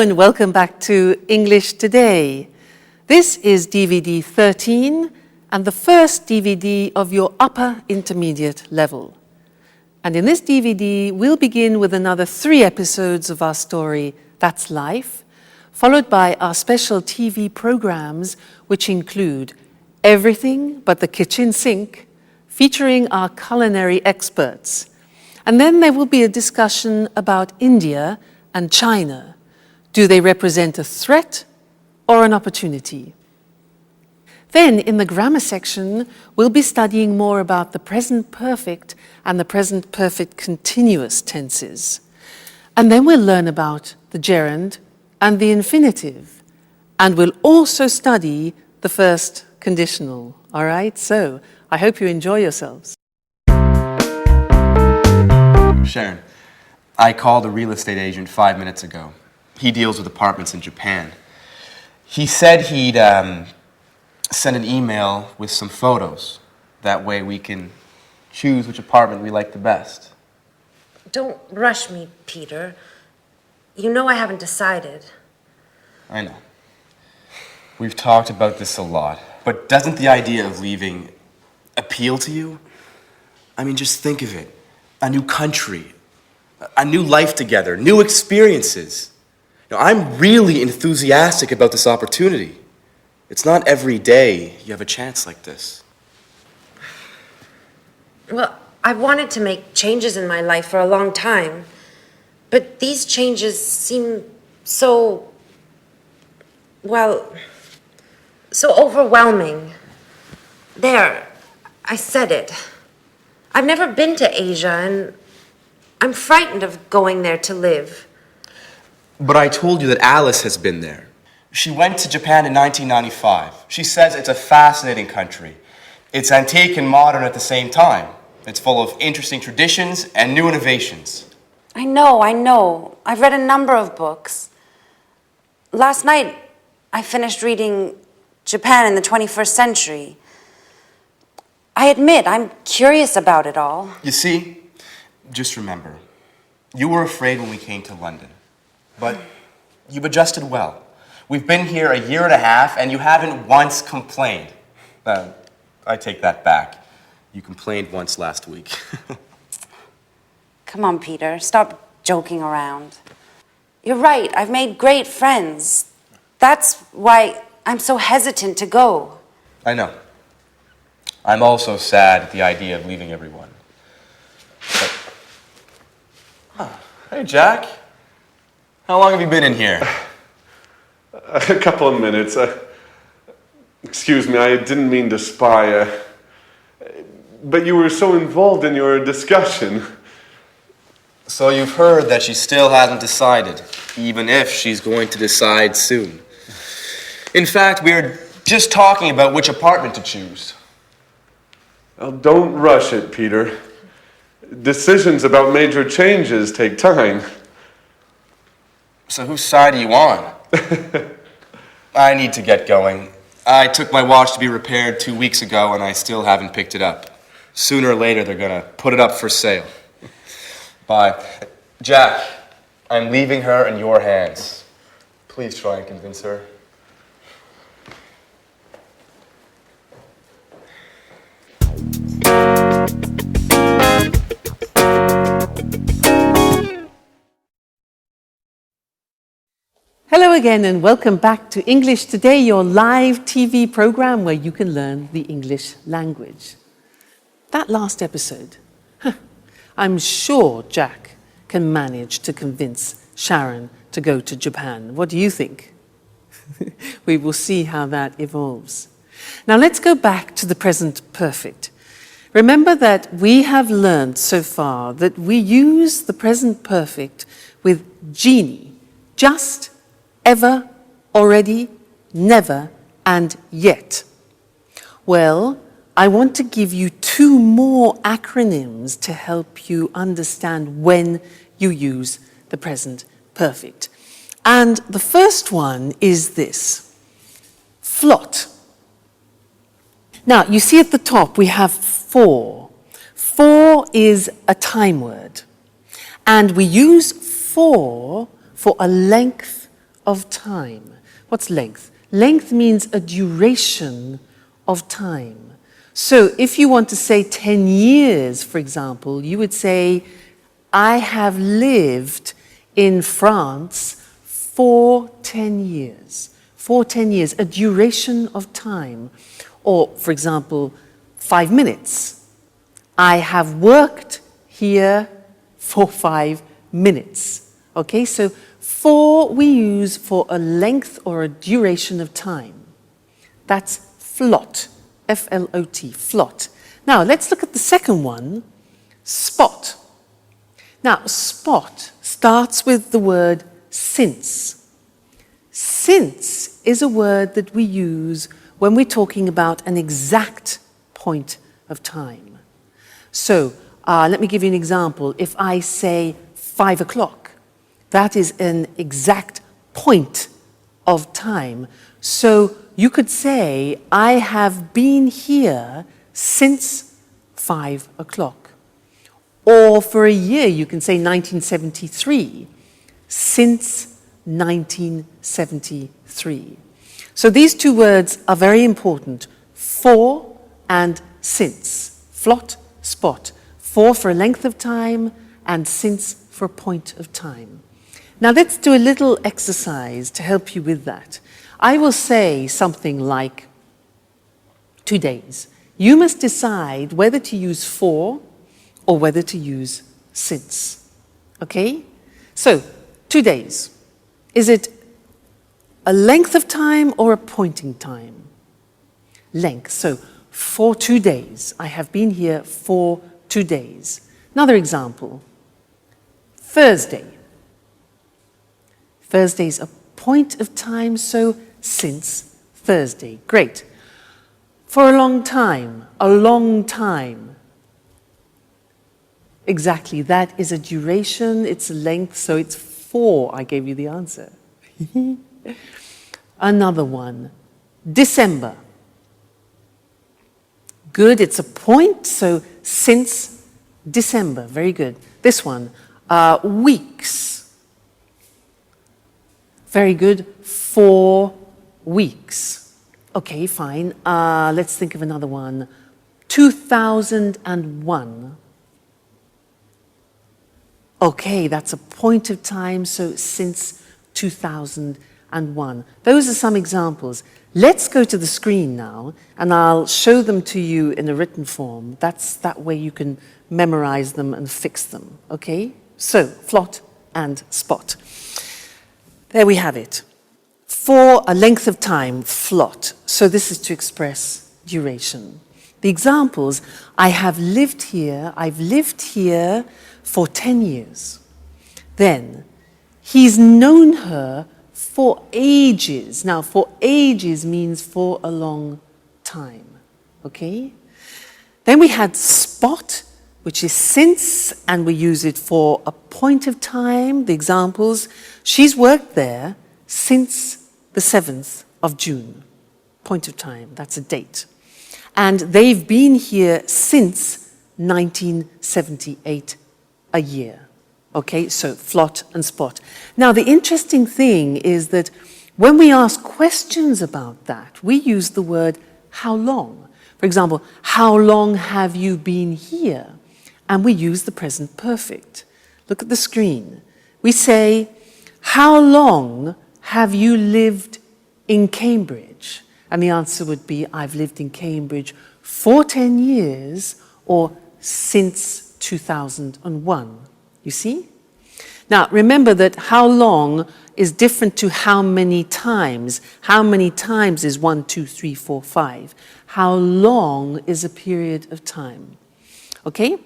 and welcome back to English Today. This is DVD 13 and the first DVD of your upper intermediate level. And in this DVD, we'll begin with another 3 episodes of our story, That's Life, followed by our special TV programs, which include Everything But the Kitchen Sink, featuring our culinary experts. And then there will be a discussion about India and China. Do they represent a threat or an opportunity? Then, in the grammar section, we'll be studying more about the present perfect and the present perfect continuous tenses. And then we'll learn about the gerund and the infinitive. And we'll also study the first conditional. All right? So, I hope you enjoy yourselves. Sharon, I called a real estate agent 5 minutes ago. He deals with apartments in Japan. He said he'd send an email with some photos. That way we can choose which apartment we like the best. Don't rush me, Peter. You know I haven't decided. I know. We've talked about this a lot. But doesn't the idea of leaving appeal to you? I mean, just think of it. A new country, a new life together, new experiences. Now, I'm really enthusiastic about this opportunity. It's not every day you have a chance like this. Well, I wanted to make changes in my life for a long time. But these changes seem so overwhelming. There, I said it. I've never been to Asia, and I'm frightened of going there to live. But I told you that Alice has been there. She went to Japan in 1995. She says it's a fascinating country. It's antique and modern at the same time. It's full of interesting traditions and new innovations. I know. I've read a number of books. Last night, I finished reading Japan in the 21st Century. I admit, I'm curious about it all. You see, just remember, you were afraid when we came to London. But you've adjusted well. We've been here a year and a half, and you haven't once complained. I take that back. You complained once last week. Come on, Peter. Stop joking around. You're right. I've made great friends. That's why I'm so hesitant to go. I know. I'm also sad at the idea of leaving everyone. But... Hey, Jack. How long have you been in here? A couple of minutes. Excuse me, I didn't mean to spy. But you were so involved in your discussion. So you've heard that she still hasn't decided, even if she's going to decide soon. In fact, we're just talking about which apartment to choose. Well, don't rush it, Peter. Decisions about major changes take time. So whose side are you on? I need to get going. I took my watch to be repaired 2 weeks ago, and I still haven't picked it up. Sooner or later, they're going to put it up for sale. Bye. Jack, I'm leaving her in your hands. Please try and convince her. Hello again and welcome back to English Today, your live TV program where you can learn the English language. That last episode, I'm sure Jack can manage to convince Sharon to go to Japan. What do you think? We will see how that evolves. Now let's go back to the present perfect. Remember that we have learned so far that we use the present perfect with genie, just, ever, already, never, and yet. Well, I want to give you 2 more acronyms to help you understand when you use the present perfect. And the first one is this, flot. Now, you see at the top we have 4. 4 is a time word. And we use for a length of time. What's length? Length means a duration of time. So if you want to say 10 years, for example, you would say, I have lived in France for 10 years. For 10 years, a duration of time. Or, for example, 5 minutes. I have worked here for 5 minutes. Okay, so for we use for a length or a duration of time. That's flot, F-L-O-T, flot. Now, let's look at the second one, spot. Now, spot starts with the word since. Since is a word that we use when we're talking about an exact point of time. So, let me give you an example. If I say 5 o'clock, that is an exact point of time. So you could say, I have been here since 5 o'clock. Or for a year, you can say 1973, since 1973. So these two words are very important, for and since. Flot, spot. For a length of time, and since for a point of time. Now let's do a little exercise to help you with that. I will say something like 2 days. You must decide whether to use for or whether to use since. Okay? So, 2 days. Is it a length of time or a point in time? Length. So, for 2 days. I have been here for 2 days. Another example. Thursday. Thursday is a point of time, so since Thursday. Great. For a long time. A long time. Exactly, that is a duration, it's a length, so it's for. I gave you the answer. Another one. December. Good, it's a point, so since December. Very good. This one. Weeks. Very good. 4 weeks. Okay, fine. Let's think of another one. 2001. Okay, that's a point of time, so since 2001. Those are some examples. Let's go to the screen now, and I'll show them to you in a written form. That way you can memorize them and fix them, okay? So, flot and spot. There we have it. For a length of time, flot. So this is to express duration. The examples, I've lived here for 10 years. Then, he's known her for ages. Now, for ages means for a long time, okay? Then we had spot, which is since, and we use it for a point of time. The examples, she's worked there since the 7th of June. Point of time, that's a date. And they've been here since 1978, a year. Okay, so flot and spot. Now, the interesting thing is that when we ask questions about that, we use the word how long. For example, how long have you been here? And we use the present perfect. Look at the screen. We say, how long have you lived in Cambridge? And the answer would be, I've lived in Cambridge for 10 years or since 2001. You see? Now, remember that how long is different to how many times. How many times is 1, 2, 3, 4, 5. How long is a period of time? Okay?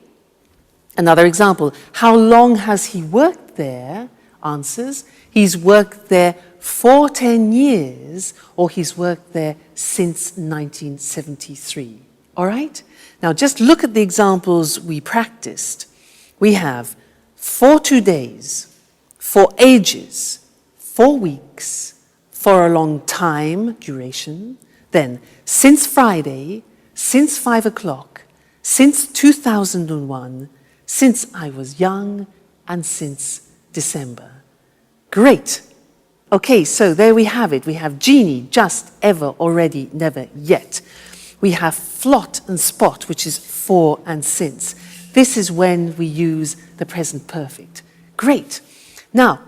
Another example. How long has he worked there? Answers. He's worked there for 10 years, or he's worked there since 1973. All right? Now, just look at the examples we practiced. We have for 2 days, for ages, 4 weeks, for a long time, duration, then since Friday, since 5 o'clock, since 2001, since I was young, and since December. Great. Okay, so there we have it. We have genie, just, ever, already, never, yet. We have flot and spot, which is for and since. This is when we use the present perfect. Great. Now,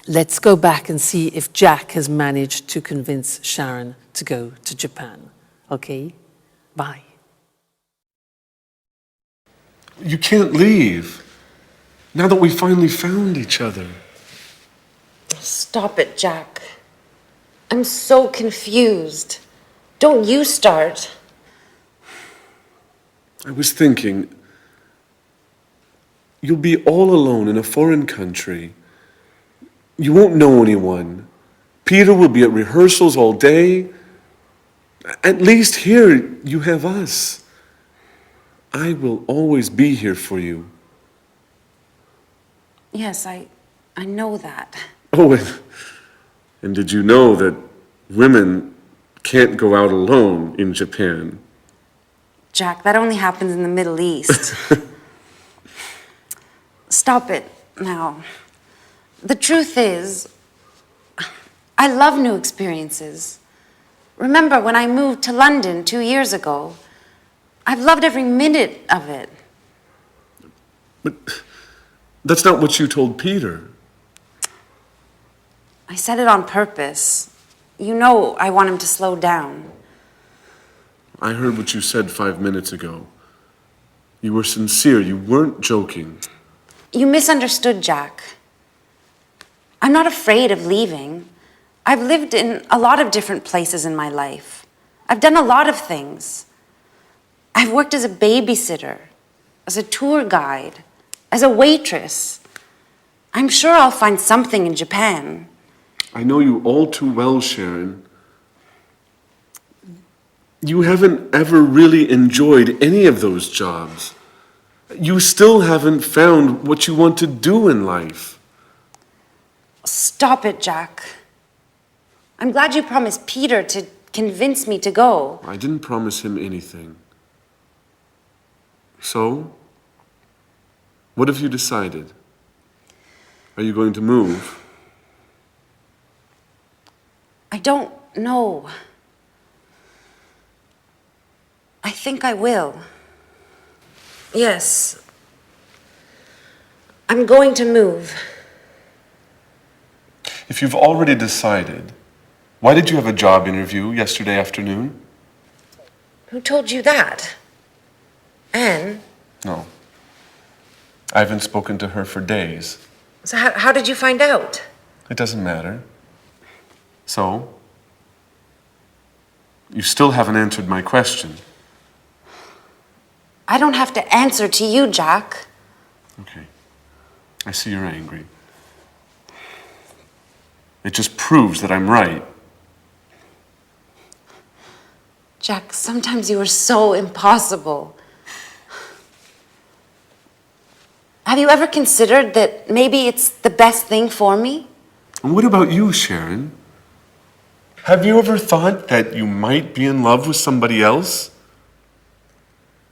let's go back and see if Jack has managed to convince Sharon to go to Japan. Okay? Bye. You can't leave. Now that we finally found each other. Stop it, Jack. I'm so confused. Don't you start. I was thinking, you'll be all alone in a foreign country. You won't know anyone. Peter will be at rehearsals all day. At least here you have us. I will always be here for you. Yes, I know that. Oh, and did you know that women can't go out alone in Japan? Jack, that only happens in the Middle East. Stop it now. The truth is, I love new experiences. Remember when I moved to London 2 years ago? I've loved every minute of it. But that's not what you told Peter. I said it on purpose. You know I want him to slow down. I heard what you said 5 minutes ago. You were sincere. You weren't joking. You misunderstood, Jack. I'm not afraid of leaving. I've lived in a lot of different places in my life. I've done a lot of things. I've worked as a babysitter, as a tour guide, as a waitress. I'm sure I'll find something in Japan. I know you all too well, Sharon. You haven't ever really enjoyed any of those jobs. You still haven't found what you want to do in life. Stop it, Jack. I'm glad you promised Peter to convince me to go. I didn't promise him anything. So, what have you decided? Are you going to move? I don't know. I think I will. Yes. I'm going to move. If you've already decided, why did you have a job interview yesterday afternoon? Who told you that? Anne? No. I haven't spoken to her for days. So how did you find out? It doesn't matter. So, you still haven't answered my question. I don't have to answer to you, Jack. Okay. I see you're angry. It just proves that I'm right. Jack, sometimes you are so impossible. Have you ever considered that maybe it's the best thing for me? And what about you, Sharon? Have you ever thought that you might be in love with somebody else?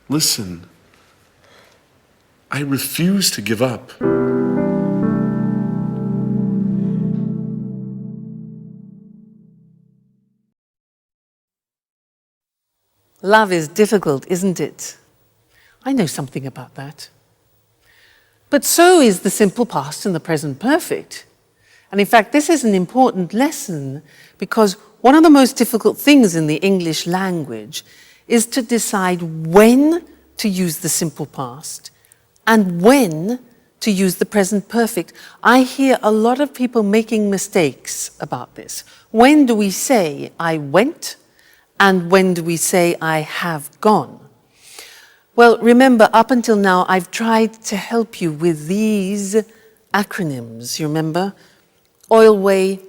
Listen, I refuse to give up. Love is difficult, isn't it? I know something about that. But so is the simple past and the present perfect. And in fact, this is an important lesson because one of the most difficult things in the English language is to decide when to use the simple past and when to use the present perfect. I hear a lot of people making mistakes about this. When do we say I went and when do we say I have gone? Well, remember, up until now, I've tried to help you with these acronyms, you remember? Oilway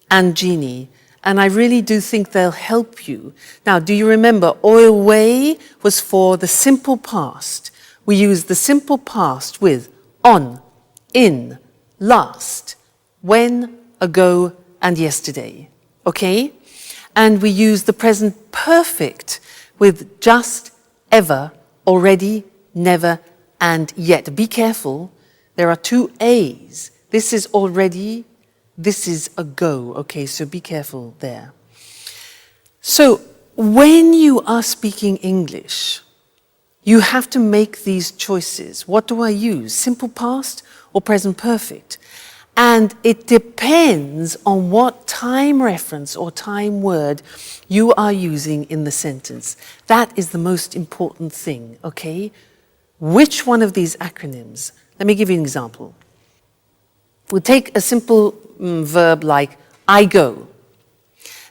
and Genie. And I really do think they'll help you. Now, do you remember, Oilway was for the simple past. We use the simple past with on, in, last, when, ago, and yesterday. Okay? And we use the present perfect with just, ever, already, never, and yet. Be careful, there are two A's. This is already, This is ago, okay, so be careful there. So when you are speaking English, you have to make these choices. What do I use, simple past or present perfect? And it depends on what time reference or time word you are using in the sentence. That is the most important thing, okay? Which one of these acronyms? Let me give you an example. We'll take a simple verb like I go.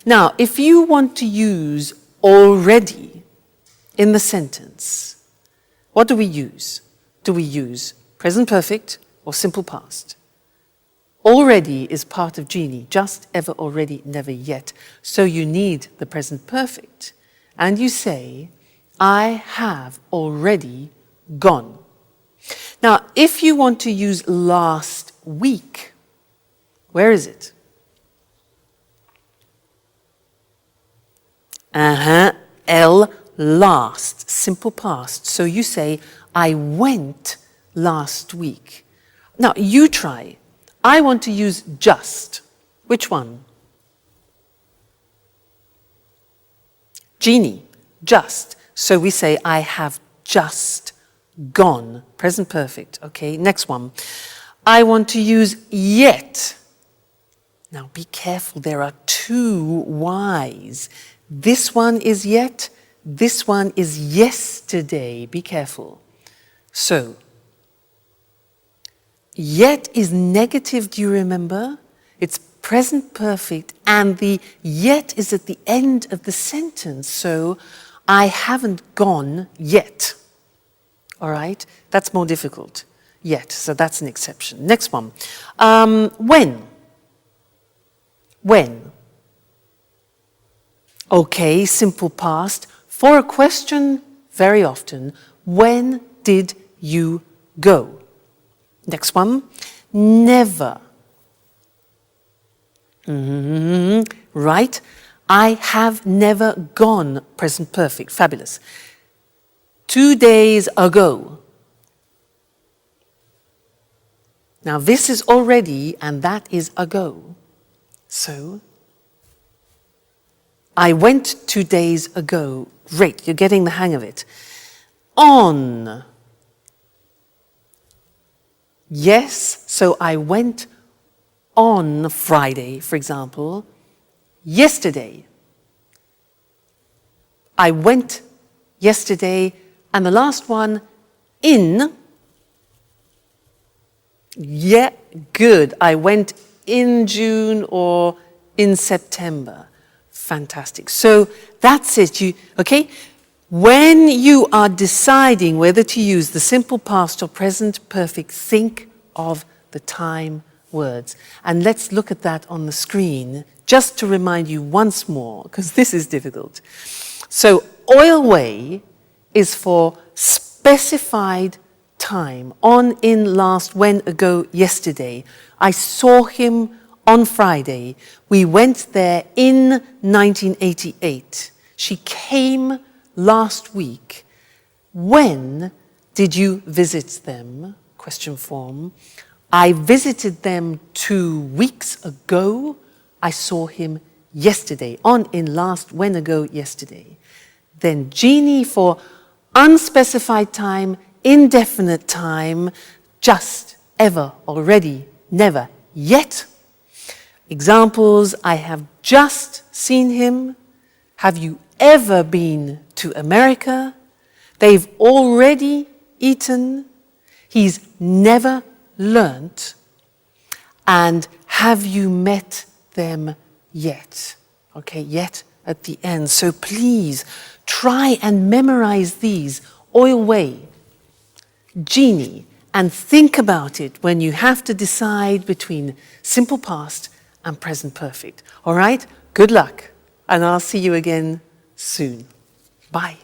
Now, if you want to use already in the sentence, what do we use? Do we use present perfect or simple past? Already is part of Genie, just, ever, already, never, yet. So you need the present perfect. And you say, I have already gone. Now, if you want to use last week, where is it? L, last, simple past. So you say, I went last week. Now, you try. I want to use just. Which one? Genie, just. So we say, I have just gone. Present perfect. Okay, next one. I want to use yet. Now be careful, there are two Y's. This one is yet, this one is yesterday. Be careful. So, yet is negative, do you remember? It's present perfect, and the yet is at the end of the sentence. So, I haven't gone yet. All right? That's more difficult. Yet, so that's an exception. Next one. When? When? Okay, simple past. For a question, very often, when did you go? Next one. Never. Right? I have never gone. Present perfect. Fabulous. 2 days ago. Now this is already and that is ago. So, I went 2 days ago. Great, you're getting the hang of it. On. Yes, so I went on Friday, for example. Yesterday. I went yesterday. And the last one, in. Yeah, good. I went in June or in September. Fantastic. So that's it. Okay? When you are deciding whether to use the simple past or present perfect, think of the time words. And let's look at that on the screen just to remind you once more, because this is difficult. So, oil way is for specified time. On, in, last, when, ago, yesterday. I saw him on Friday. We went there in 1988. She came last week. When did you visit them? Question form. I visited them 2 weeks ago. I saw him yesterday. On, in, last, when, ago, yesterday. Then Genie for unspecified time, indefinite time, just, ever, already, never, yet. Examples, I have just seen him. Have you ever been to America? They've already eaten. He's never learnt. And have you met them yet? Okay, yet at the end. So please try and memorize these. Oil way, Genie, and think about it when you have to decide between simple past and present perfect. All right? Good luck, and I'll see you again soon. Bye.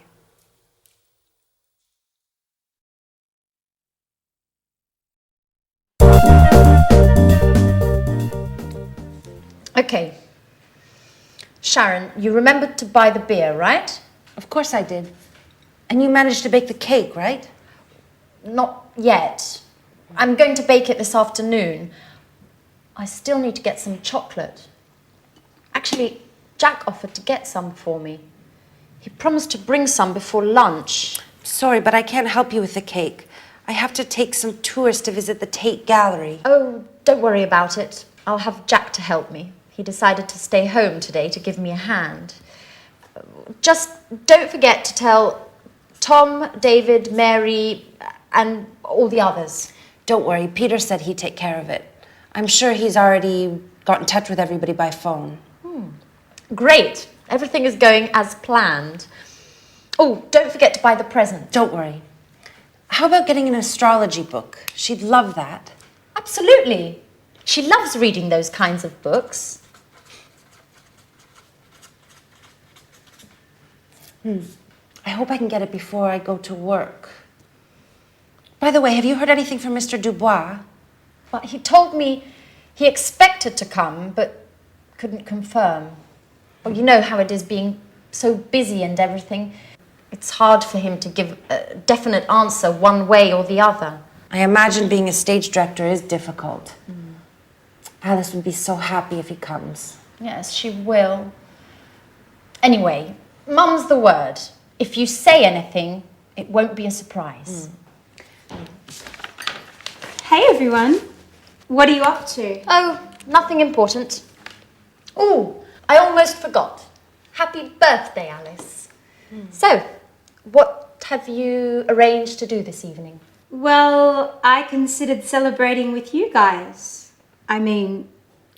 Okay. Sharon, you remembered to buy the beer, right? Of course I did. And you managed to bake the cake, right? Not yet. I'm going to bake it this afternoon. I still need to get some chocolate. Actually, Jack offered to get some for me. He promised to bring some before lunch. Sorry, but I can't help you with the cake. I have to take some tourists to visit the Tate Gallery. Oh, don't worry about it. I'll have Jack to help me. He decided to stay home today to give me a hand. Just don't forget to tell Tom, David, Mary, and all the others. Don't worry, Peter said he'd take care of it. I'm sure he's already got in touch with everybody by phone. Great. Everything is going as planned. Oh, don't forget to buy the present. Don't worry. How about getting an astrology book? She'd love that. Absolutely. She loves reading those kinds of books. I hope I can get it before I go to work. By the way, have you heard anything from Mr. Dubois? But he told me he expected to come, but couldn't confirm. Well, you know how it is being so busy and everything. It's hard for him to give a definite answer one way or the other. I imagine being a stage director is difficult. Alice would be so happy if he comes. Yes, she will. Anyway, Mum's the word. If you say anything, it won't be a surprise. Hey everyone, what are you up to? Oh, nothing important. Oh, I almost forgot. Happy birthday, Alice. So, what have you arranged to do this evening? Well, I considered celebrating with you guys. I mean,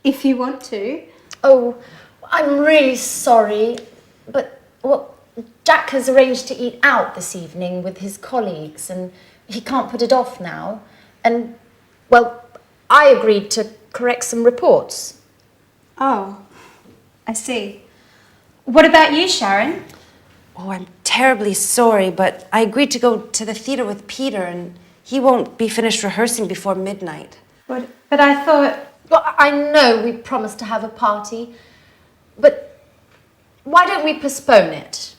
if you want to. Oh, I'm really sorry, but well, Jack has arranged to eat out this evening with his colleagues and he can't put it off now. And, well, I agreed to correct some reports. Oh, I see. What about you, Sharon? Oh, I'm terribly sorry, but I agreed to go to the theater with Peter and he won't be finished rehearsing before midnight. But I thought... Well, I know we promised to have a party, but why don't we postpone it?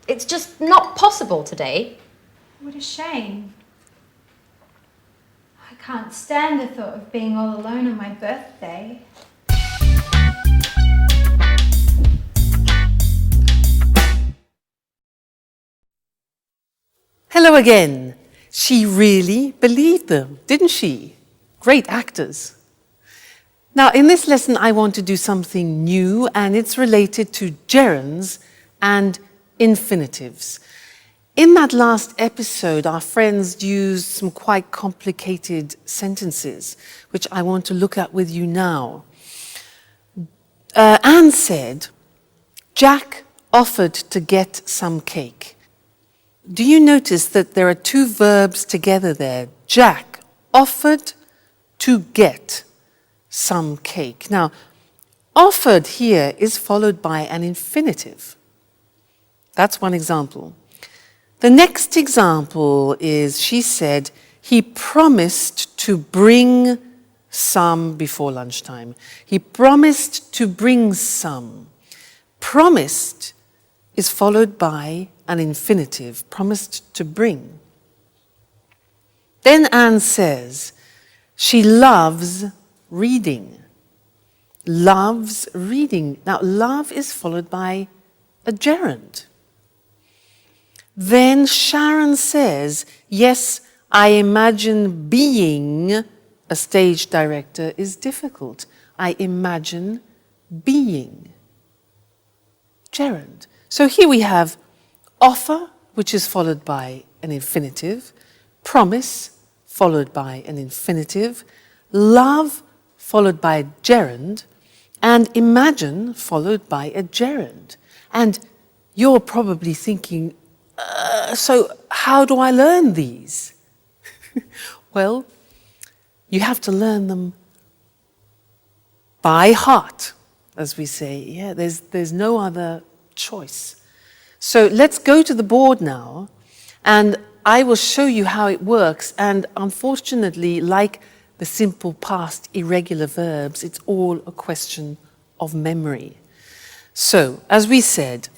It's just not possible today. What a shame. I can't stand the thought of being all alone on my birthday. Hello again. She really believed them, didn't she? Great actors. Now, in this lesson, I want to do something new, and it's related to gerunds and infinitives. In that last episode, our friends used some quite complicated sentences, which I want to look at with you now. Anne said, Jack offered to get some cake. Do you notice that there are two verbs together there? Jack offered to get some cake. Now, offered here is followed by an infinitive. That's one example. The next example is, she said, he promised to bring some before lunchtime. He promised to bring some. Promised is followed by an infinitive, promised to bring. Then Anne says, she loves reading. Loves reading. Now, love is followed by a gerund. Then Sharon says, yes, I imagine being a stage director is difficult. I imagine being. Gerund. So here we have offer, which is followed by an infinitive, promise, followed by an infinitive, love, followed by a gerund, and imagine, followed by a gerund. And you're probably thinking, so how do I learn these? Well, you have to learn them by heart, as we say. Yeah, there's no other choice. So let's go to the board now, and I will show you how it works. And unfortunately, like the simple past irregular verbs, it's all a question of memory. So, as we said,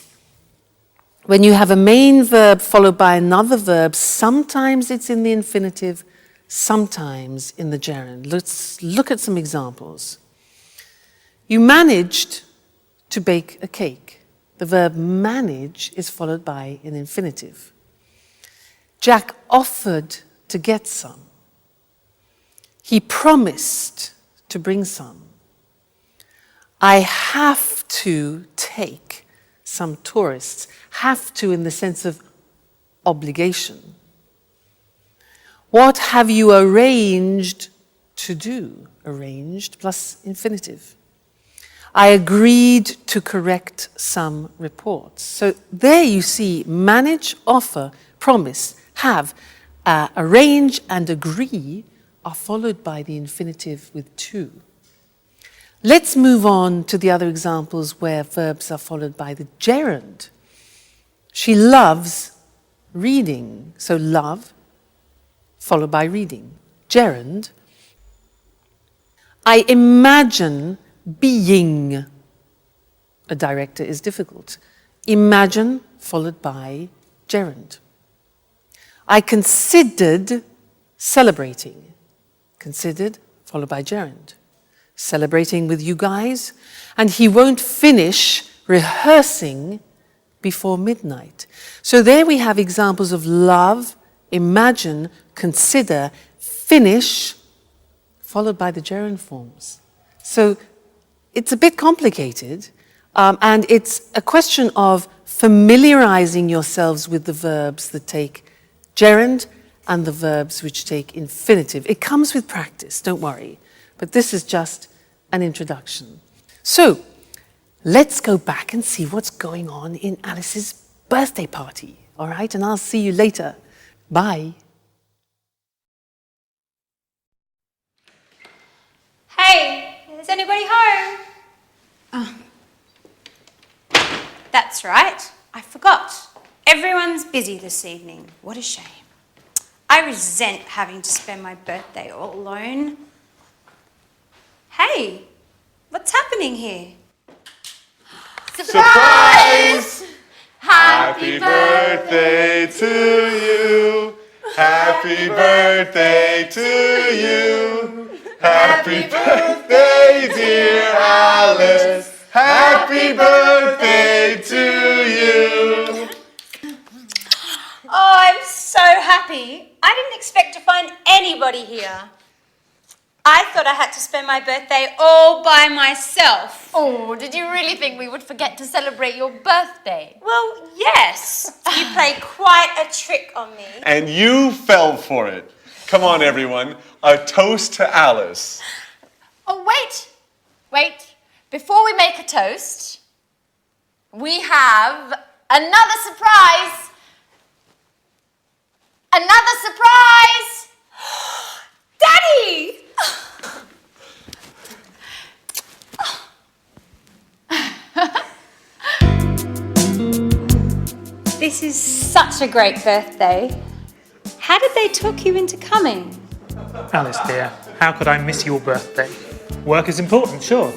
when you have a main verb followed by another verb, sometimes it's in the infinitive, sometimes in the gerund. Let's look at some examples. You managed to bake a cake. The verb manage is followed by an infinitive. Jack offered to get some. He promised to bring some. I have to take some tourists. Have to in the sense of obligation. What have you arranged to do? Arranged plus infinitive. I agreed to correct some reports. So there you see manage, offer, promise, have, arrange and agree are followed by the infinitive with to. Let's move on to the other examples where verbs are followed by the gerund. She loves reading. So love followed by reading. Gerund. I imagine being a director is difficult. Imagine followed by gerund. I considered celebrating. Considered followed by gerund. Celebrating with you guys, and he won't finish rehearsing before midnight. So there we have examples of love, imagine, consider, finish, followed by the gerund forms. So it's a bit complicated, and it's a question of familiarizing yourselves with the verbs that take gerund and the verbs which take infinitive. It comes with practice, don't worry. But this is just an introduction. So, let's go back and see what's going on in Alice's birthday party, all right? And I'll see you later. Bye. Hey, is anybody home? Oh. That's right, I forgot. Everyone's busy this evening. What a shame. I resent having to spend my birthday all alone. Hey, what's happening here? Surprise! Happy birthday to you. Happy birthday to you. Happy birthday, dear Alice. Happy birthday to you. Oh, I'm so happy. I didn't expect to find anybody here. I thought I had to spend my birthday all by myself. Oh, did you really think we would forget to celebrate your birthday? Well, yes. You played quite a trick on me. And you fell for it. Come on, everyone. A toast to Alice. Oh, wait. Before we make a toast, we have another surprise. Another surprise! Daddy! This is such a great birthday. How did they talk you into coming? Alice dear, how could I miss your birthday? Work is important, sure,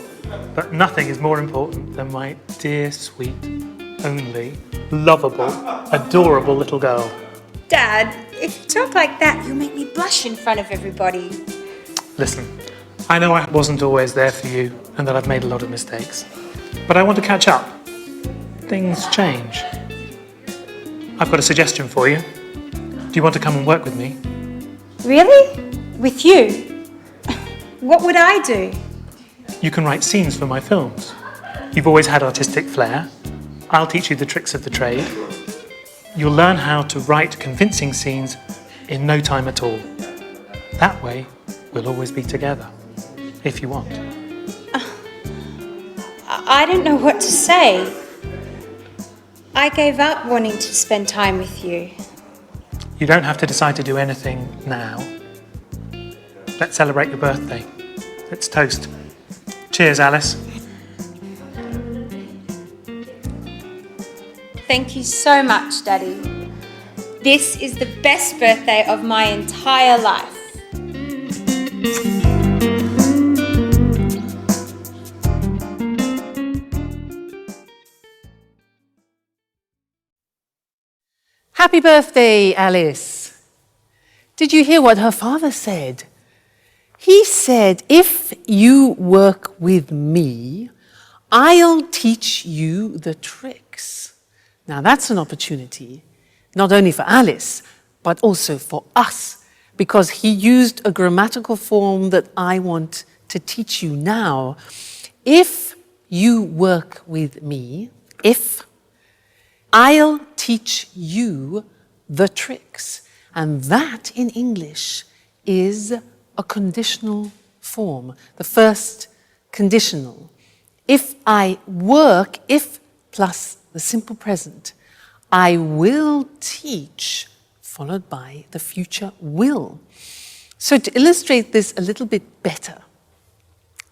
but nothing is more important than my dear, sweet, only, lovable, adorable little girl. Dad, if you talk like that, you'll make me blush in front of everybody. Listen, I know I wasn't always there for you and that I've made a lot of mistakes, but I want to catch up. Things change. I've got a suggestion for you. Do you want to come and work with me? Really? With you? What would I do? You can write scenes for my films. You've always had artistic flair. I'll teach you the tricks of the trade. You'll learn how to write convincing scenes in no time at all. That way, we'll always be together, if you want. I don't know what to say. I gave up wanting to spend time with you. You don't have to decide to do anything now. Let's celebrate your birthday. Let's toast. Cheers, Alice. Thank you so much, Daddy. This is the best birthday of my entire life. Happy birthday, Alice. Did you hear what her father said? He said, if you work with me, I'll teach you the tricks. Now that's an opportunity, not only for Alice, but also for us, because he used a grammatical form that I want to teach you now. If you work with me, I'll teach you the tricks. And that in English is a conditional form, the first conditional. If I work, if plus the simple present, I will teach, followed by the future will. So to illustrate this a little bit better,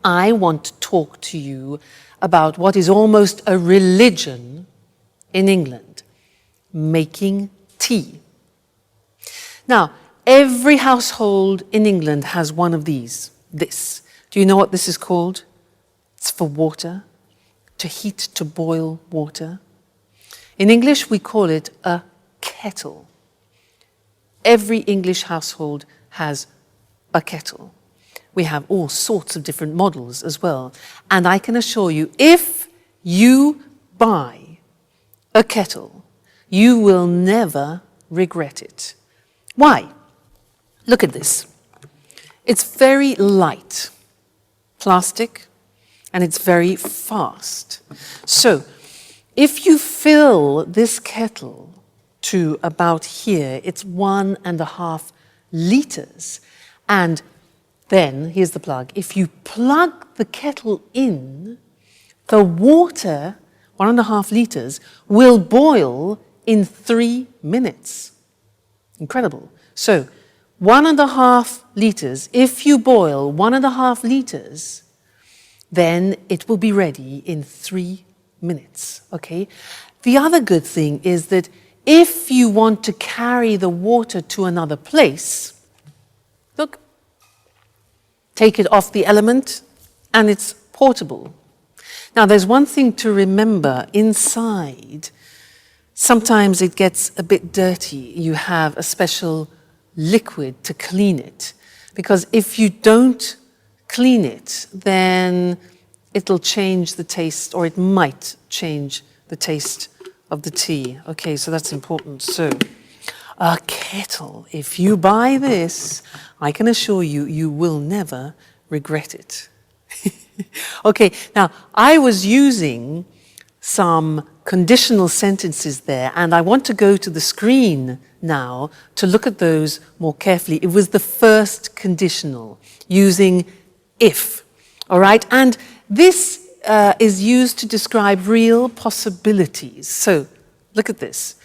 I want to talk to you about what is almost a religion in England, making tea. Now, every household in England has one of these, this. Do you know what this is called? It's for water, to heat, to boil water. In English, we call it a kettle. Every English household has a kettle. We have all sorts of different models as well. And I can assure you, if you buy a kettle, you will never regret it. Why? Look at this. It's very light, plastic, and it's very fast. So, if you fill this kettle to about here, it's 1.5 liters. And then, here's the plug, if you plug the kettle in, the water, 1.5 liters, will boil in 3 minutes. Incredible. So, 1.5 liters, if you boil 1.5 liters, then it will be ready in 3 minutes, okay? The other good thing is that if you want to carry the water to another place, look, take it off the element and it's portable. Now, there's one thing to remember inside. Sometimes it gets a bit dirty. You have a special liquid to clean it. Because if you don't clean it, then it'll change the taste, or it might change the taste of the tea. Okay, so that's important. So, a kettle. If you buy this, I can assure you, you will never regret it. Okay, now, I was using some conditional sentences there, and I want to go to the screen now to look at those more carefully. It was the first conditional, using if, all right? And this is used to describe real possibilities. So, look at this.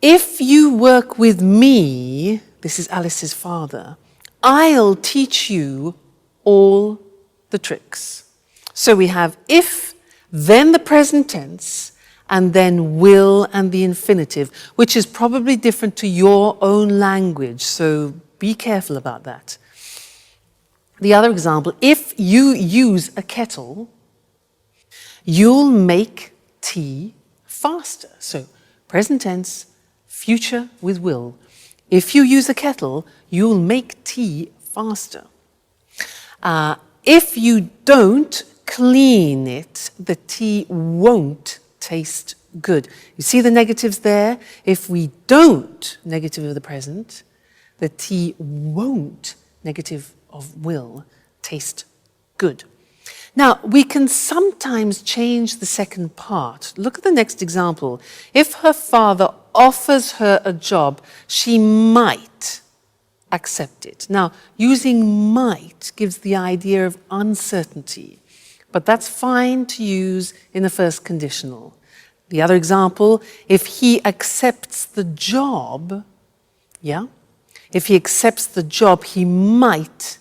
If you work with me, this is Alice's father, I'll teach you all the tricks. So we have if, then the present tense, and then will and the infinitive, which is probably different to your own language, so be careful about that. The other example, if you use a kettle, you'll make tea faster. So present tense, future with will. If you use a kettle, you'll make tea faster. If you don't clean it, the tea won't taste good. You see the negatives there? If we don't, negative of the present, the tea won't, negative of will, taste good. Now, we can sometimes change the second part. Look at the next example. If her father offers her a job, she might accept it. Now, using might gives the idea of uncertainty, but that's fine to use in the first conditional. The other example, if he accepts the job, yeah? If he accepts the job, he might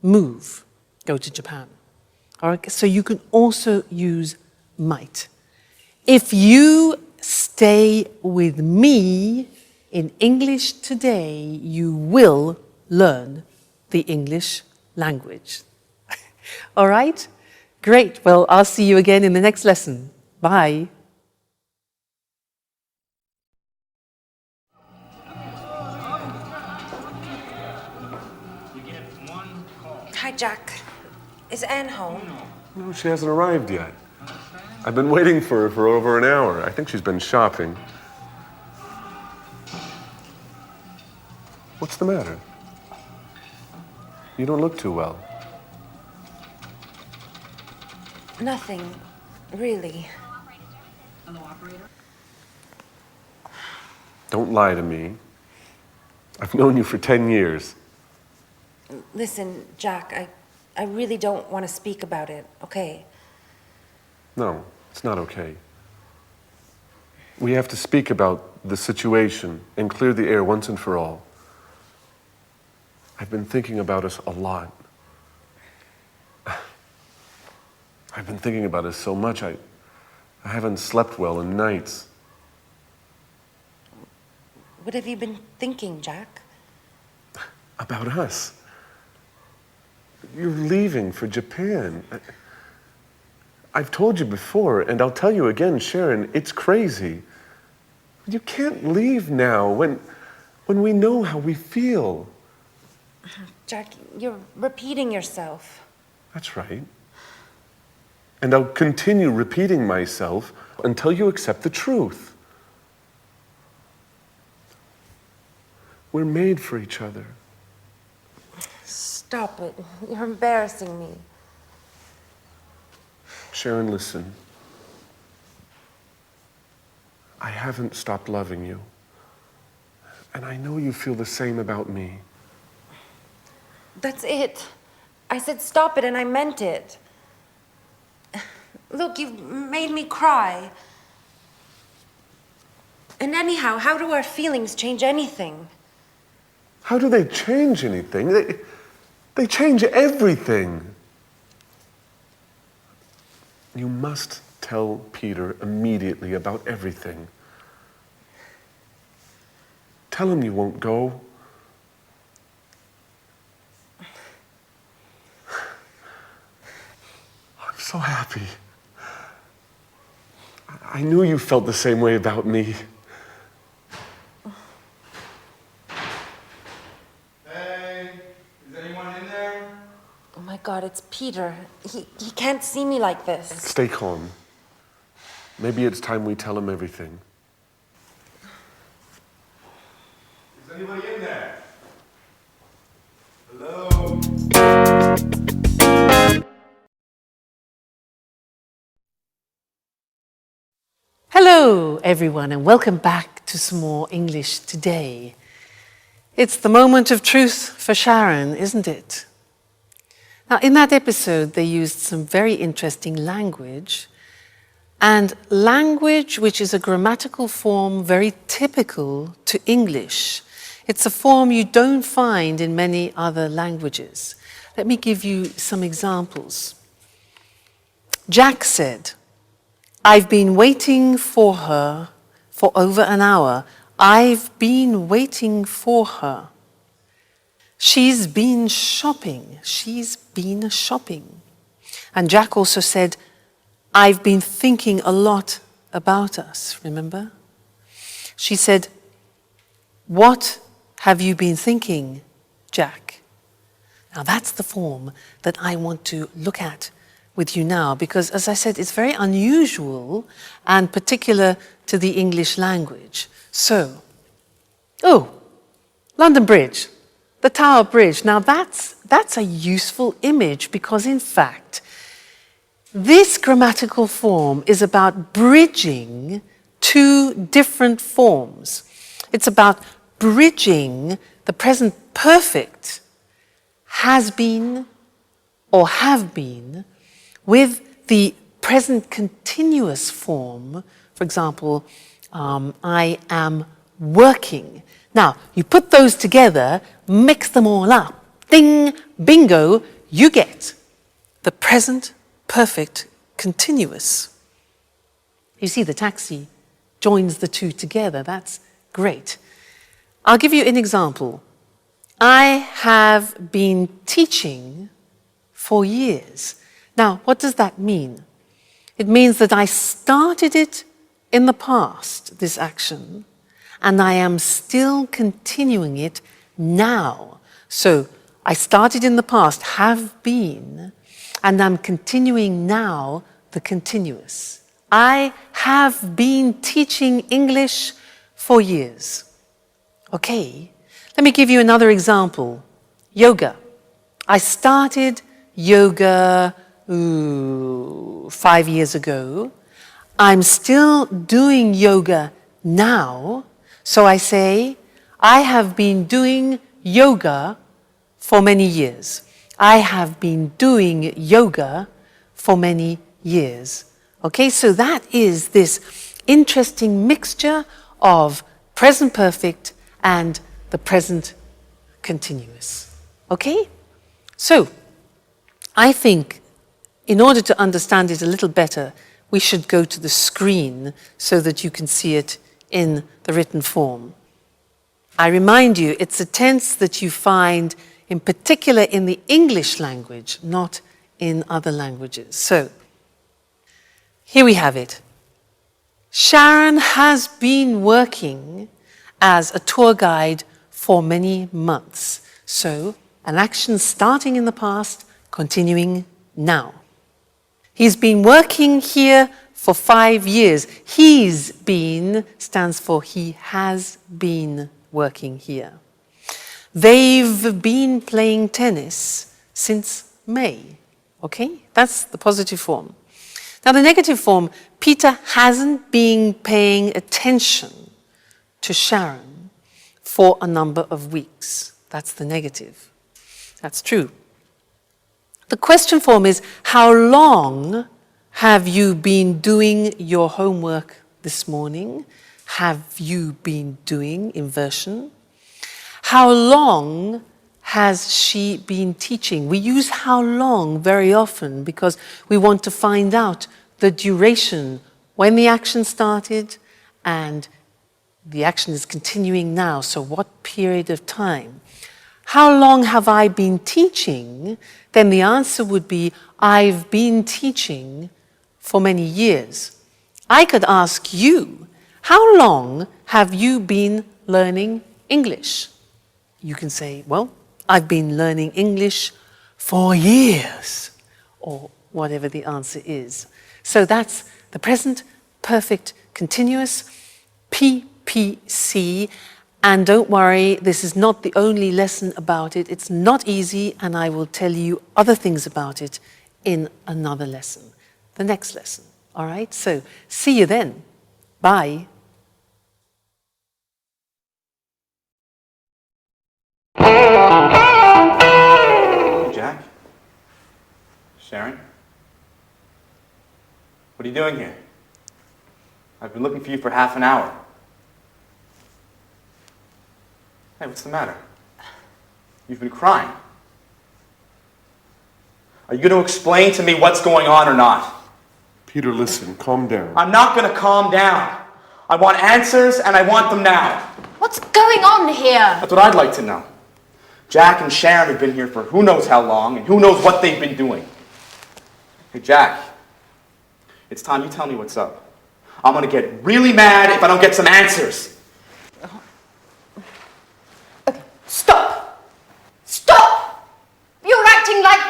move, go to Japan. All right, so you can also use might. If you stay with me in English today, you will learn the English language. All right? Great. Well, I'll see you again in the next lesson. Bye. Hi, Jack. Is Anne home? No, she hasn't arrived yet. I've been waiting for her for over an hour. I think she's been shopping. What's the matter? You don't look too well. Nothing, really. Don't lie to me. I've known you for 10 years. Listen, Jack, I really don't want to speak about it, okay? No, it's not okay. We have to speak about the situation and clear the air once and for all. I've been thinking about us a lot. I've been thinking about us so much, I haven't slept well in nights. What have you been thinking, Jack? About us. You're leaving for Japan. I've told you before, and I'll tell you again, Sharon, it's crazy. You can't leave now when we know how we feel. Jack, you're repeating yourself. That's right. And I'll continue repeating myself until you accept the truth. We're made for each other. Stop it. You're embarrassing me. Sharon, listen. I haven't stopped loving you. And I know you feel the same about me. That's it. I said stop it and I meant it. Look, you've made me cry. And anyhow, how do our feelings change anything? How do they change anything? They change everything. You must tell Peter immediately about everything. Tell him you won't go. I'm so happy. I knew you felt the same way about me. Hey, is anyone in there? Oh my God, it's Peter. He can't see me like this. Stay calm. Maybe it's time we tell him everything. Is anybody in there? Hello? Hello, everyone, and welcome back to some more English today. It's the moment of truth for Sharon, isn't it? Now, in that episode, they used some very interesting language, and language which is a grammatical form very typical to English. It's a form you don't find in many other languages. Let me give you some examples. Jack said, "I've been waiting for her for over an hour. I've been waiting for her." She's been shopping. She's been shopping. And Jack also said, "I've been thinking a lot about us," remember? She said, "What have you been thinking, Jack?" Now that's the form that I want to look at with you now, because as I said, it's very unusual and particular to the English language. So, London Bridge, the Tower Bridge. Now that's a useful image because in fact, this grammatical form is about bridging two different forms. It's about bridging the present perfect has been or have been with the present continuous form. For example, I am working. Now, you put those together, mix them all up, ding, bingo, you get the present perfect continuous. You see, the taxi joins the two together. That's great. I'll give you an example. I have been teaching for years. Now, what does that mean? It means that I started it in the past, this action, and I am still continuing it now. So, I started in the past, have been, and I'm continuing now the continuous. I have been teaching English for years. Okay, let me give you another example. Yoga. I started yoga 5 years ago. I'm still doing yoga now, so I say, I have been doing yoga for many years. I have been doing yoga for many years. Okay, so that is this interesting mixture of present perfect and the present continuous. Okay? So, I think in order to understand it a little better, we should go to the screen so that you can see it in the written form. I remind you, it's a tense that you find in particular in the English language, not in other languages. So, here we have it. Sharon has been working as a tour guide for many months. So, an action starting in the past, continuing now. He's been working here for 5 years. He's been stands for he has been working here. They've been playing tennis since May. Okay, that's the positive form. Now the negative form, Peter hasn't been paying attention to Sharon for a number of weeks. That's the negative. That's true. The question form is, how long have you been doing your homework this morning? Have you been doing inversion? How long has she been teaching? We use how long very often because we want to find out the duration, when the action started and the action is continuing now, so what period of time? How long have I been teaching? Then the answer would be, I've been teaching for many years. I could ask you, how long have you been learning English? You can say, well, I've been learning English for years, or whatever the answer is. So that's the present perfect continuous, PPC. And don't worry, this is not the only lesson about it. It's not easy, and I will tell you other things about it in another lesson, the next lesson. All right? So see you then. Bye. Hey, Jack? Sharon? What are you doing here? I've been looking for you for half an hour. Hey, what's the matter? You've been crying. Are you going to explain to me what's going on or not? Peter, listen, calm down. I'm not going to calm down. I want answers, and I want them now. What's going on here? That's what I'd like to know. Jack and Sharon have been here for who knows how long, and who knows what they've been doing. Hey, Jack, it's time you tell me what's up. I'm going to get really mad if I don't get some answers. Okay, stop! Stop! You're acting like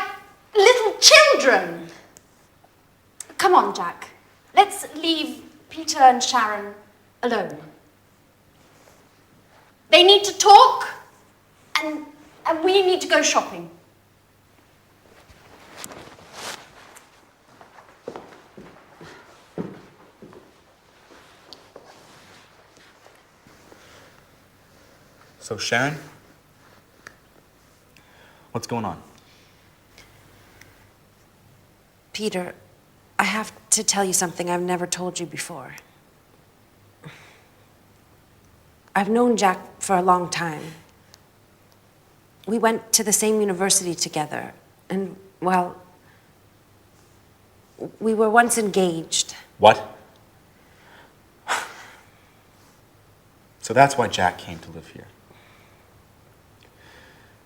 little children. Come on, Jack. Let's leave Peter and Sharon alone. They need to talk, and we need to go shopping. So, Sharon, what's going on? Peter, I have to tell you something I've never told you before. I've known Jack for a long time. We went to the same university together, and, well, we were once engaged. What? So that's why Jack came to live here.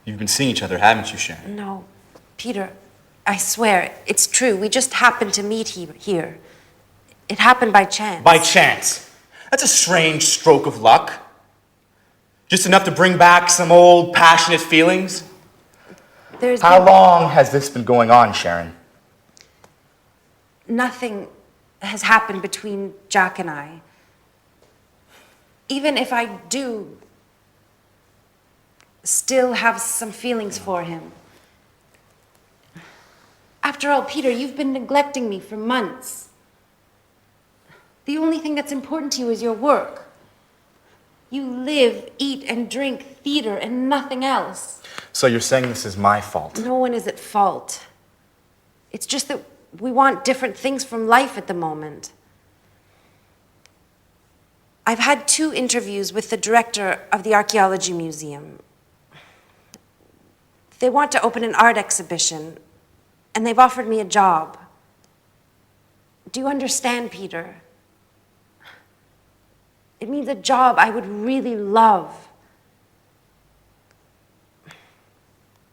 You've been seeing each other, haven't you, Sharon? No, Peter, I swear, it's true. We just happened to meet here. It happened by chance. By chance? That's a strange stroke of luck. Just enough to bring back some old passionate feelings? How long has this been going on, Sharon? Nothing has happened between Jack and I. Even if I do still have some feelings for him. After all, Peter, you've been neglecting me for months. The only thing that's important to you is your work. You live, eat, and drink theater and nothing else. So you're saying this is my fault? No one is at fault. It's just that we want different things from life at the moment. I've had 2 interviews with the director of the Archaeology Museum. They want to open an art exhibition, and they've offered me a job. Do you understand, Peter? It means a job I would really love.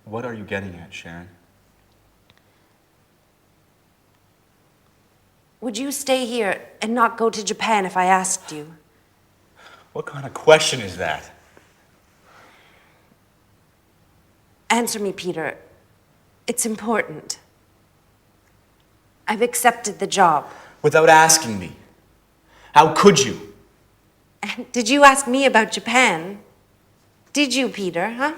What are you getting at, Sharon? Would you stay here and not go to Japan if I asked you? What kind of question is that? Answer me, Peter. It's important. I've accepted the job. Without asking me. How could you? And did you ask me about Japan? Did you, Peter, huh?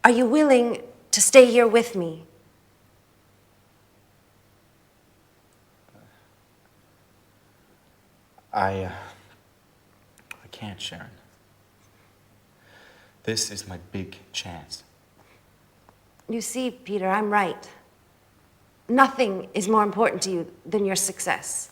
Are you willing to stay here with me? I can't, Sharon. This is my big chance. You see, Peter, I'm right. Nothing is more important to you than your success.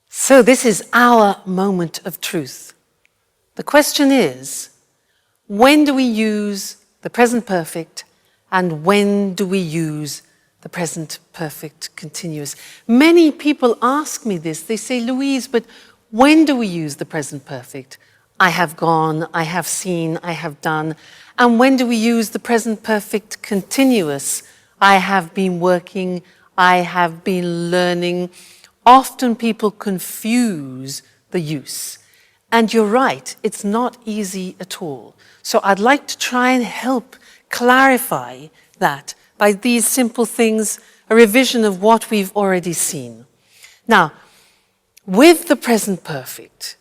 So this is our moment of truth. The question is, when do we use the present perfect and when do we use the present perfect continuous? Many people ask me this. They say, Louise, but when do we use the present perfect? I have gone, I have seen, I have done. And when do we use the present perfect continuous? I have been working, I have been learning. Often people confuse the use. And you're right, it's not easy at all. So I'd like to try and help clarify that by these simple things, a revision of what we've already seen. Now, with the present perfect,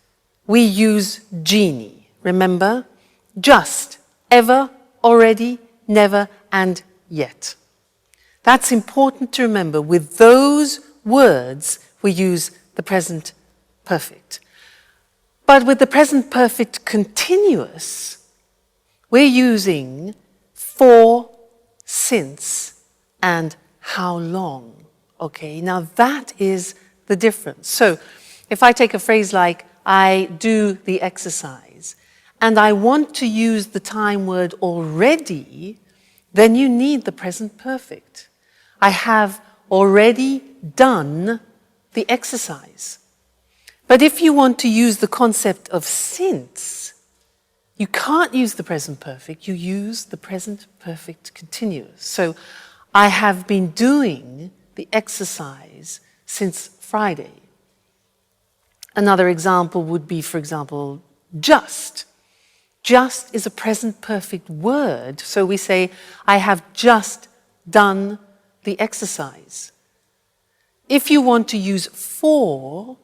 we use genie. Remember? Just, ever, already, never, and yet. That's important to remember. With those words, we use the present perfect. But with the present perfect continuous, we're using for, since, and how long. Okay, now that is the difference. So if I take a phrase like, I do the exercise, and I want to use the time word already, then you need the present perfect. I have already done the exercise. But if you want to use the concept of since, you can't use the present perfect, you use the present perfect continuous. So I have been doing the exercise since Friday. Another example would be, for example, just. Just is a present perfect word, so we say, I have just done the exercise. If you want to use for,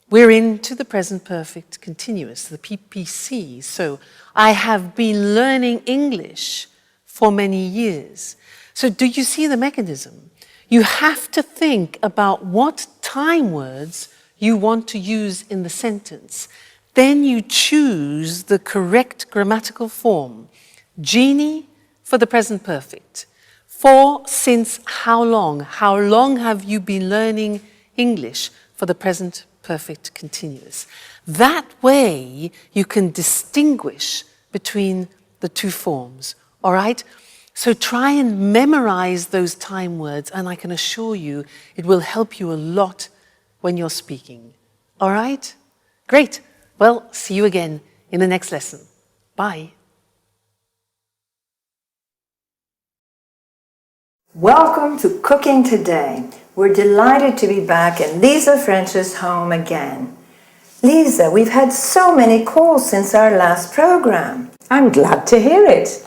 we're into the present perfect continuous, the PPC. So I have been learning English for many years. So do you see the mechanism? You have to think about what time words you want to use in the sentence. Then you choose the correct grammatical form. Genie for the present perfect. For, since, how long? How long have you been learning English for the present perfect continuous? That way you can distinguish between the two forms, all right? So try and memorize those time words, and I can assure you it will help you a lot when you're speaking. All right? Great. Well, see you again in the next lesson. Bye. Welcome to Cooking Today. We're delighted to be back in Lisa French's home again. Lisa, we've had so many calls since our last program. I'm glad to hear it.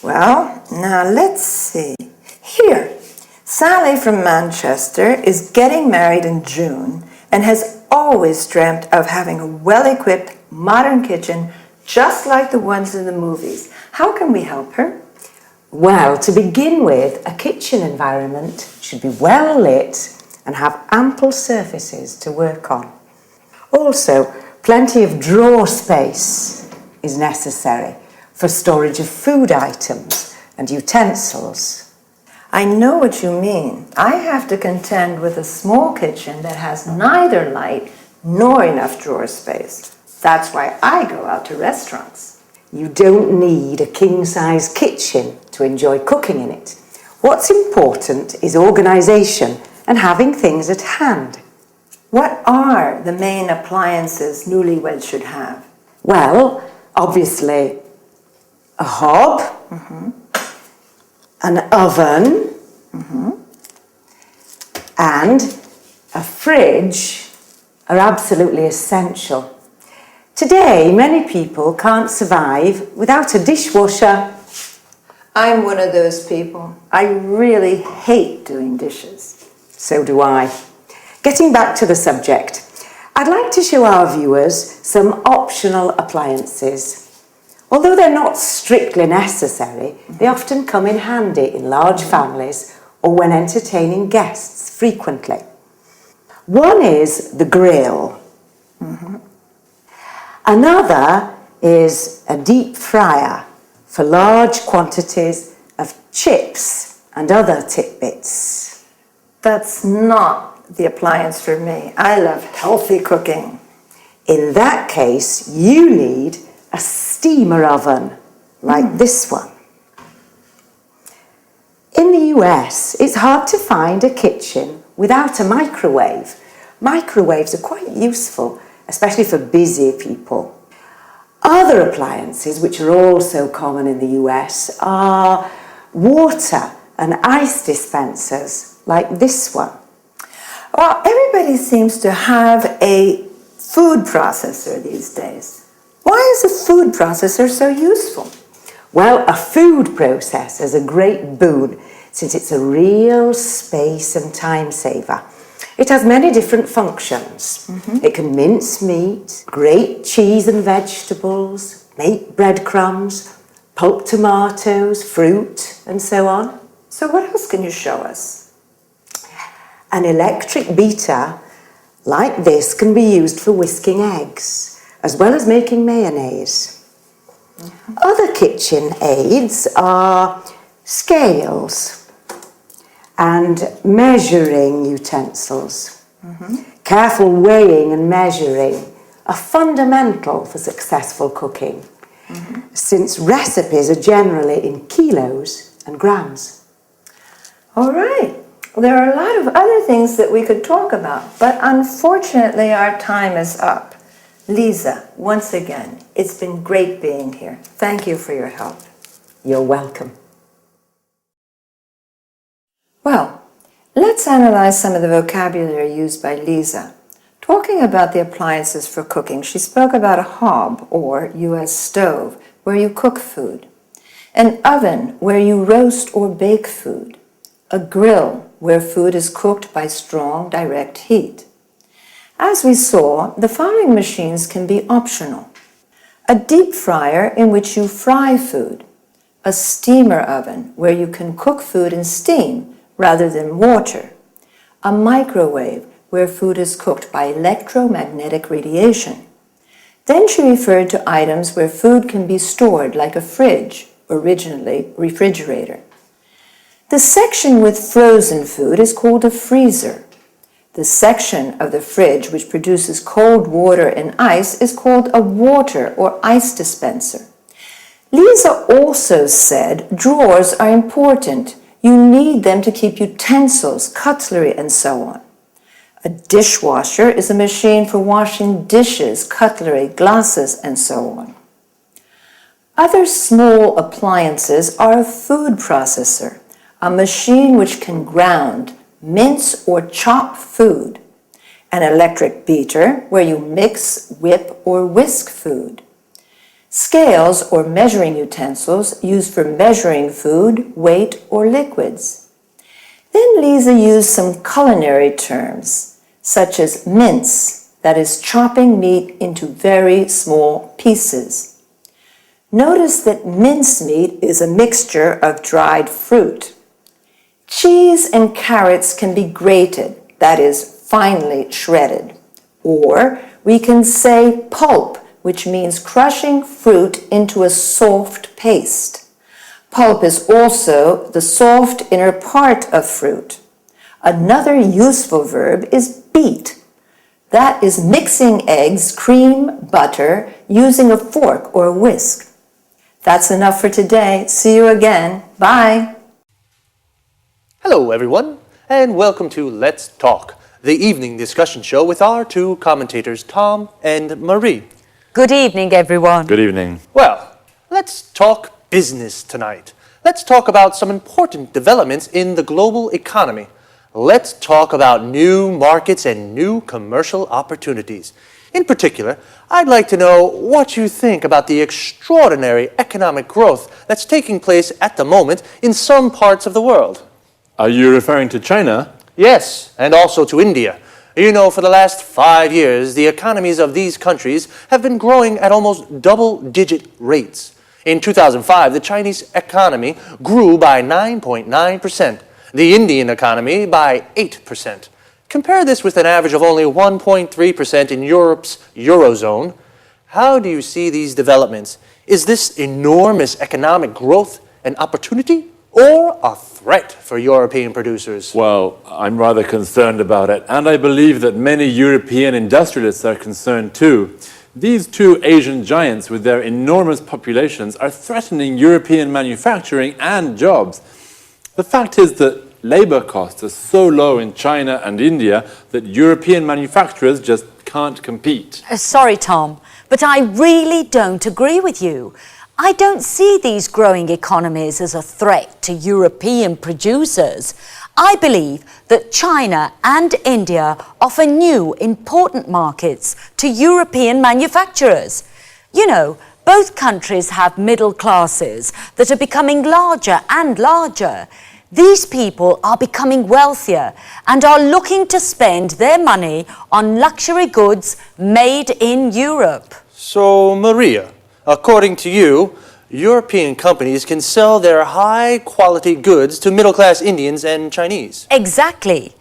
Well, now let's see. Here, Sally from Manchester is getting married in June and has always dreamt of having a well-equipped, modern kitchen just like the ones in the movies. How can we help her? Well, to begin with, a kitchen environment should be well lit and have ample surfaces to work on. Also, plenty of drawer space is necessary for storage of food items and utensils. I know what you mean. I have to contend with a small kitchen that has neither light nor enough drawer space. That's why I go out to restaurants. You don't need a king-size kitchen to enjoy cooking in it. What's important is organisation and having things at hand. What are the main appliances newlyweds should have? Well, obviously, a hob, an oven, and a fridge are absolutely essential. Today, many people can't survive without a dishwasher. I'm one of those people. I really hate doing dishes. So do I. Getting back to the subject, I'd like to show our viewers some optional appliances. Although they're not strictly necessary, they often come in handy in large families or when entertaining guests frequently. One is the grill. Another is a deep fryer for large quantities of chips and other tidbits. That's not the appliance for me. I love healthy cooking. In that case, you need a steamer oven like this one. In the US, it's hard to find a kitchen without a microwave. Microwaves are quite useful, especially for busy people. Other appliances, which are also common in the US, are water and ice dispensers like this one. Well, everybody seems to have a food processor these days. Why is a food processor so useful? Well, a food processor is a great boon since it's a real space and time saver. It has many different functions. It can mince meat, grate cheese and vegetables, make breadcrumbs, pulp tomatoes, fruit, and so on. So what else can you show us? An electric beater like this can be used for whisking eggs, as well as making mayonnaise. Other kitchen aids are scales and measuring utensils. Careful weighing and measuring are fundamental for successful cooking, since recipes are generally in kilos and grams. All right. Well, there are a lot of other things that we could talk about, but unfortunately our time is up. Lisa, once again, it's been great being here. Thank you for your help. You're welcome. Well, let's analyze some of the vocabulary used by Lisa. Talking about the appliances for cooking, she spoke about a hob, or US stove, where you cook food, an oven, where you roast or bake food, a grill, where food is cooked by strong direct heat. As we saw, the following machines can be optional. A deep fryer in which you fry food, a steamer oven where you can cook food in steam rather than water, a microwave where food is cooked by electromagnetic radiation. Then she referred to items where food can be stored like a fridge, originally refrigerator. The section with frozen food is called a freezer. The section of the fridge which produces cold water and ice is called a water or ice dispenser. Lisa also said drawers are important. You need them to keep utensils, cutlery, and so on. A dishwasher is a machine for washing dishes, cutlery, glasses, and so on. Other small appliances are a food processor, a machine which can ground, mince, or chop food. An electric beater, where you mix, whip, or whisk food. Scales or measuring utensils used for measuring food, weight, or liquids. Then Lisa used some culinary terms, such as mince, that is chopping meat into very small pieces. Notice that mincemeat is a mixture of dried fruit. Cheese and carrots can be grated, that is, finely shredded. Or we can say pulp, which means crushing fruit into a soft paste. Pulp is also the soft inner part of fruit. Another useful verb is beat. That is mixing eggs, cream, butter, using a fork or a whisk. That's enough for today. See you again. Bye. Hello, everyone, and welcome to Let's Talk, the evening discussion show with our two commentators, Tom and Marie. Good evening, everyone. Good evening. Well, let's talk business tonight. Let's talk about some important developments in the global economy. Let's talk about new markets and new commercial opportunities. In particular, I'd like to know what you think about the extraordinary economic growth that's taking place at the moment in some parts of the world. Are you referring to China? Yes, and also to India. You know, for the last 5 years, the economies of these countries have been growing at almost double-digit rates. In 2005, the Chinese economy grew by 9.9%, the Indian economy by 8%. Compare this with an average of only 1.3% in Europe's Eurozone. How do you see these developments? Is this enormous economic growth an opportunity or a threat for European producers? Well, I'm rather concerned about it, and I believe that many European industrialists are concerned too. These two Asian giants with their enormous populations are threatening European manufacturing and jobs. The fact is that labor costs are so low in China and India that European manufacturers just can't compete. Sorry, Tom, but I really don't agree with you. I don't see these growing economies as a threat to European producers. I believe that China and India offer new, important markets to European manufacturers. You know, both countries have middle classes that are becoming larger and larger. These people are becoming wealthier and are looking to spend their money on luxury goods made in Europe. So, Maria, according to you, European companies can sell their high-quality goods to middle-class Indians and Chinese. Exactly.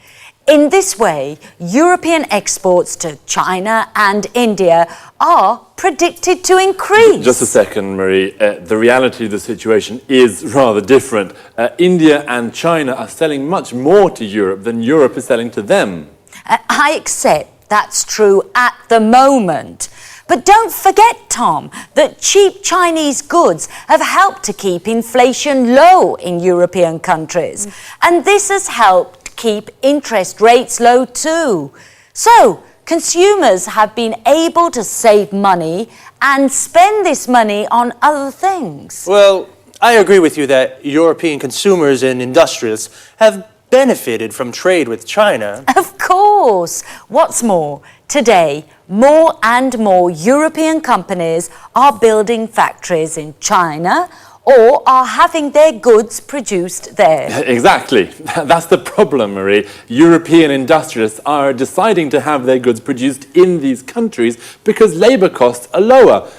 In this way, European exports to China and India are predicted to increase. Just a second, Marie. The reality of the situation is rather different. India and China are selling much more to Europe than Europe is selling to them. I accept that's true at the moment. But don't forget, Tom, that cheap Chinese goods have helped to keep inflation low in European countries. And this has helped keep interest rates low too. So, consumers have been able to save money and spend this money on other things. Well, I agree with you that European consumers and industrialists have benefited from trade with China. Of course. What's more, today, more and more European companies are building factories in China or are having their goods produced there. Exactly. That's the problem, Marie. European industrialists are deciding to have their goods produced in these countries because labor costs are lower.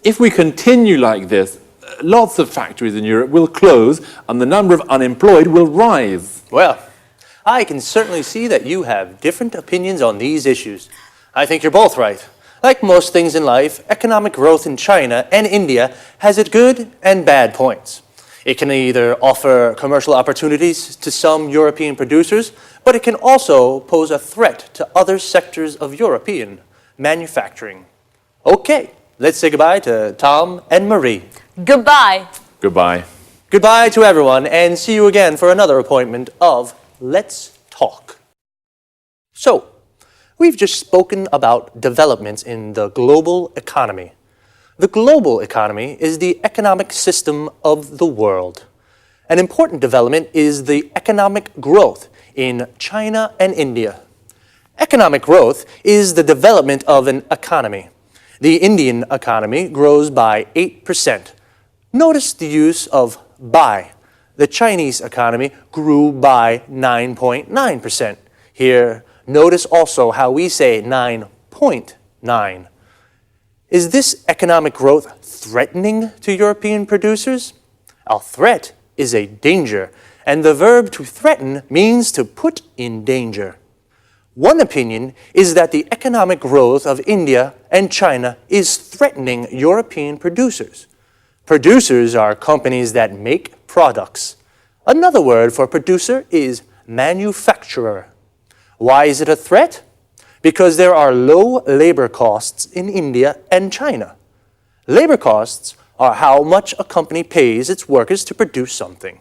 If we continue like this, lots of factories in Europe will close and the number of unemployed will rise. Well, I can certainly see that you have different opinions on these issues. I think you're both right. Like most things in life, economic growth in China and India has its good and bad points. It can either offer commercial opportunities to some European producers, but it can also pose a threat to other sectors of European manufacturing. Okay, let's say goodbye to Tom and Marie. Goodbye. Goodbye. Goodbye to everyone, and see you again for another appointment of Let's Talk. So, We've just spoken about developments in the global economy. The global economy is the economic system of the world. An important development is the economic growth in China and India. Economic growth is the development of an economy. The Indian economy grows by 8%. Notice the use of by. The Chinese economy grew by 9.9%. Here, notice also how we say 9.9. Is this economic growth threatening to European producers? A threat is a danger, and the verb to threaten means to put in danger. One opinion is that the economic growth of India and China is threatening European producers. Producers are companies that make products. Another word for producer is manufacturer. Why is it a threat? Because there are low labor costs in India and China. Labor costs are how much a company pays its workers to produce something.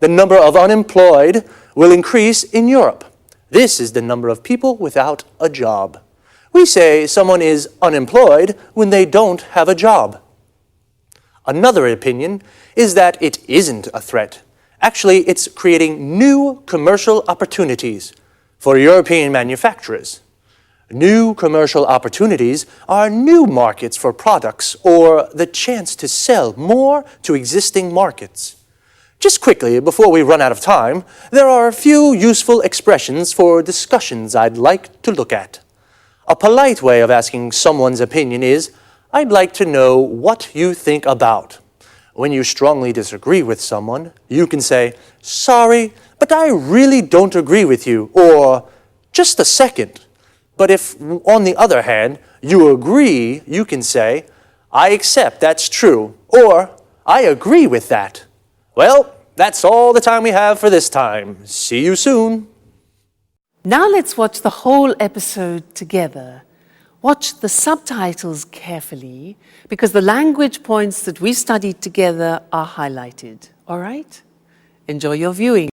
The number of unemployed will increase in Europe. This is the number of people without a job. We say someone is unemployed when they don't have a job. Another opinion is that it isn't a threat. Actually, it's creating new commercial opportunities for European manufacturers. New commercial opportunities are new markets for products or the chance to sell more to existing markets. Just quickly, before we run out of time, there are a few useful expressions for discussions I'd like to look at. A polite way of asking someone's opinion is, I'd like to know what you think about. When you strongly disagree with someone, you can say, sorry, but I really don't agree with you, or just a second. But if, on the other hand, you agree, you can say, I accept that's true, or I agree with that. Well, that's all the time we have for this time. See you soon. Now let's watch the whole episode together. Watch the subtitles carefully because the language points that we studied together are highlighted. All right? Enjoy your viewing.